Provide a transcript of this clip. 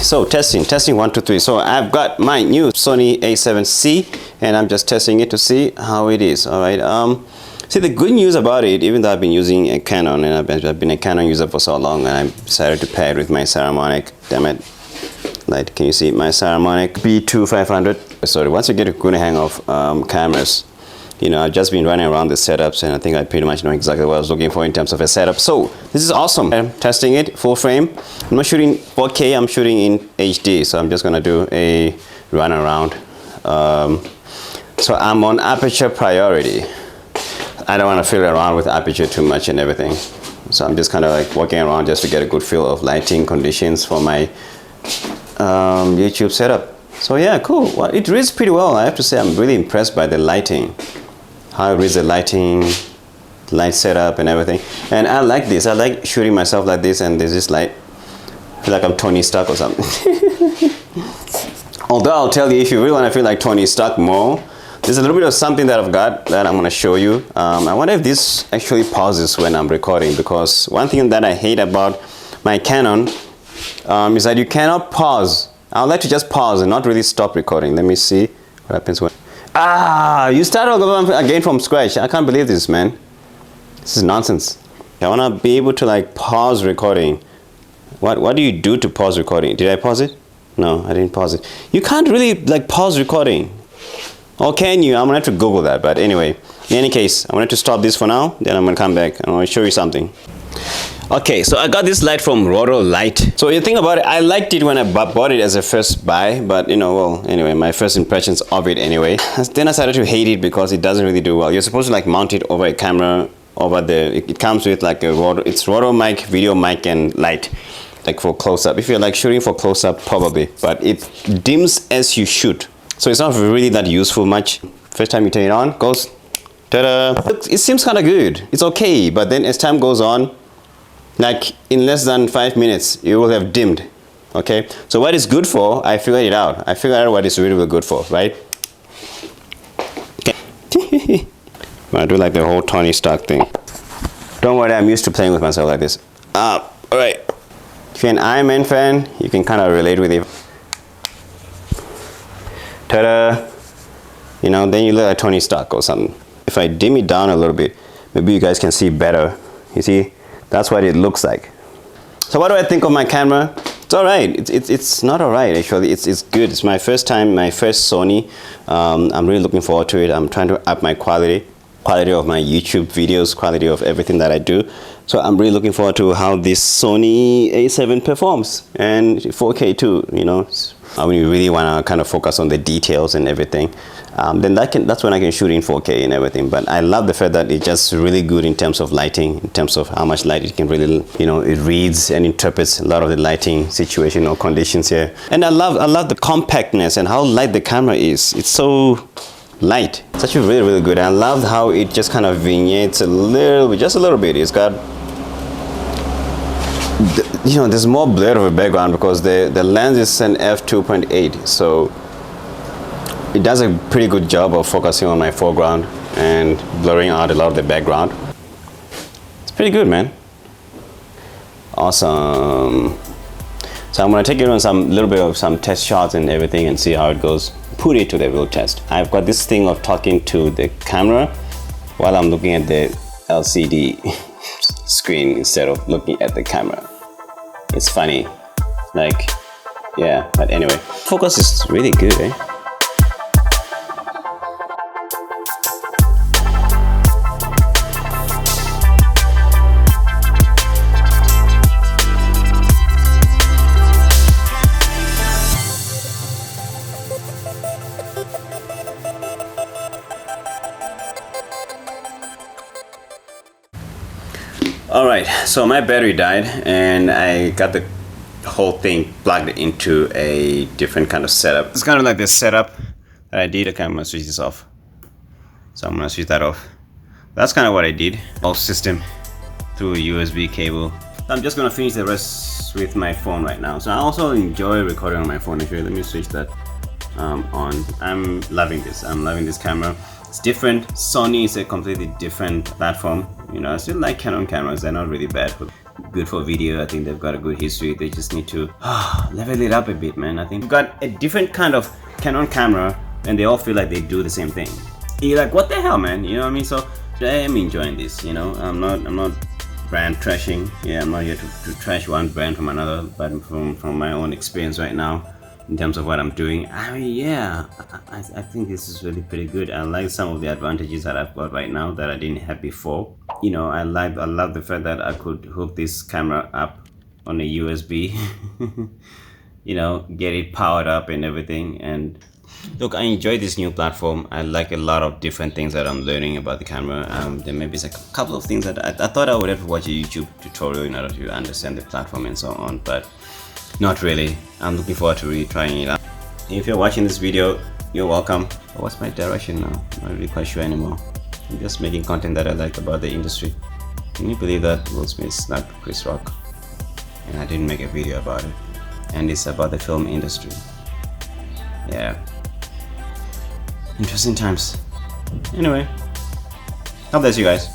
so testing 1 2 3. So I've got my new Sony A7C and I'm just testing it to see how it is. All right, see, the good news about it, even though I've been using a Canon and I've been a Canon user for so long, and I decided to pair it with my Saramonic, damn it, like, can you see my Saramonic B2500? Sorry, once you get a good hang of cameras, you know, I've just been running around the setups and I think I pretty much know exactly what I was looking for in terms of a setup. So this is awesome. I'm testing it full frame. I'm not shooting 4K, I'm shooting in HD. So I'm just gonna do a run around. So I'm on aperture priority. I don't want to fiddle around with aperture too much and everything. So I'm just kind of like walking around just to get a good feel of lighting conditions for my YouTube setup. So yeah, cool. Well, it reads pretty well. I have to say I'm really impressed by the lighting. How it reads the lighting, light setup and everything. And I like this. I like shooting myself like this and there's this light. I feel like I'm Tony Stark or something. Although I'll tell you, if you really want to feel like Tony Stark more, there's a little bit of something that I've got that I'm going to show you. I wonder if this actually pauses when I'm recording, because one thing that I hate about my Canon is that you cannot pause. I would like to just pause and not really stop recording. Let me see what happens when... you start all over again from scratch. I can't believe this, man. This is nonsense. I want to be able to like pause recording. What do you do to pause recording? Did I pause it? No, I didn't pause it. You can't really like pause recording. Or can you? I'm gonna have to Google that. But anyway, in any case, I wanted to stop this for now. Then I'm gonna come back and I want to show you something. Okay, so I got this light from Roto Light. So you think about it, I liked it when I bought it as a first buy, but you know, well, anyway, my first impressions of it anyway. Then I started to hate it because it doesn't really do well. You're supposed to like mount it over a camera, over the, it comes with like a Roto mic, video mic and light, like for close-up. If you're like shooting for close-up, probably, but it dims as you shoot. So it's not really that useful much. First time you turn it on, goes, ta-da. It seems kind of good. It's okay, but then as time goes on, like in less than 5 minutes, it will have dimmed. Okay, so what it's good for, I figured it out. I figured out what it's really, really good for, right? Okay. I'm gonna do like the whole Tony Stark thing. Don't worry, I'm used to playing with myself like this. All right. If you're an Iron Man fan, you can kind of relate with it. Ta-da! You know, then you look like Tony Stark or something. If I dim it down a little bit, maybe you guys can see better. You see, that's what it looks like. So what do I think of my camera? It's all right. It's not all right actually. It's good. It's my first time, my first Sony. I'm really looking forward to it. I'm trying to up my quality of my YouTube videos, quality of everything that I do. So I'm really looking forward to how this Sony A7 performs, and 4K too, you know. When you really want to kind of focus on the details and everything, then that's when I can shoot in 4K and everything. But I love the fact that it's just really good in terms of lighting, in terms of how much light it can really, you know, it reads and interprets a lot of the lighting situation or conditions here. And I love the compactness and how light the camera is. It's so light. It's actually really, really good. I love how it just kind of vignettes a little bit, just a little bit. It's got, you know, there's more blur of a background because the lens is an f2.8, so it does a pretty good job of focusing on my foreground and blurring out a lot of the background. It's pretty good, man. Awesome. So I'm gonna take it on some little bit of some test shots and everything and see how it goes. Put it to the real test. I've got this thing of talking to the camera while I'm looking at the LCD screen instead of looking at the camera. It's funny, like, yeah, but anyway, focus is really good, eh? Alright, so my battery died and I got the whole thing plugged into a different kind of setup. It's kind of like the setup that I did. Okay, I'm gonna switch this off. So I'm gonna switch that off. That's kind of what I did. Whole system through a USB cable. I'm just gonna finish the rest with my phone right now. So I also enjoy recording on my phone. Actually, let me switch that on. I'm loving this. I'm loving this camera. It's different. Sony is a completely different platform. You know, I still like Canon cameras. They're not really bad, good for video. I think they've got a good history. They just need to level it up a bit, man. I think we've got a different kind of Canon camera and they all feel like they do the same thing. You're like, what the hell, man? You know what I mean? So I am enjoying this, you know. I'm not brand trashing. Yeah, I'm not here to trash one brand from another, but from my own experience right now in terms of what I'm doing, I mean, yeah, I think this is really pretty good. I like some of the advantages that I've got right now that I didn't have before. You know, I love the fact that I could hook this camera up on a USB, you know, get it powered up and everything. And look, I enjoy this new platform. I like a lot of different things that I'm learning about the camera. There may be a couple of things that I thought I would have to watch a YouTube tutorial in order to understand the platform and so on, but not really. I'm looking forward to really trying it out. If you're watching this video, you're welcome. But what's my direction now? I'm not really quite sure anymore. I'm just making content that I like about the industry. Can you believe that Will Smith slapped Chris Rock? And I didn't make a video about it. And it's about the film industry. Yeah. Interesting times. Anyway, God bless you guys.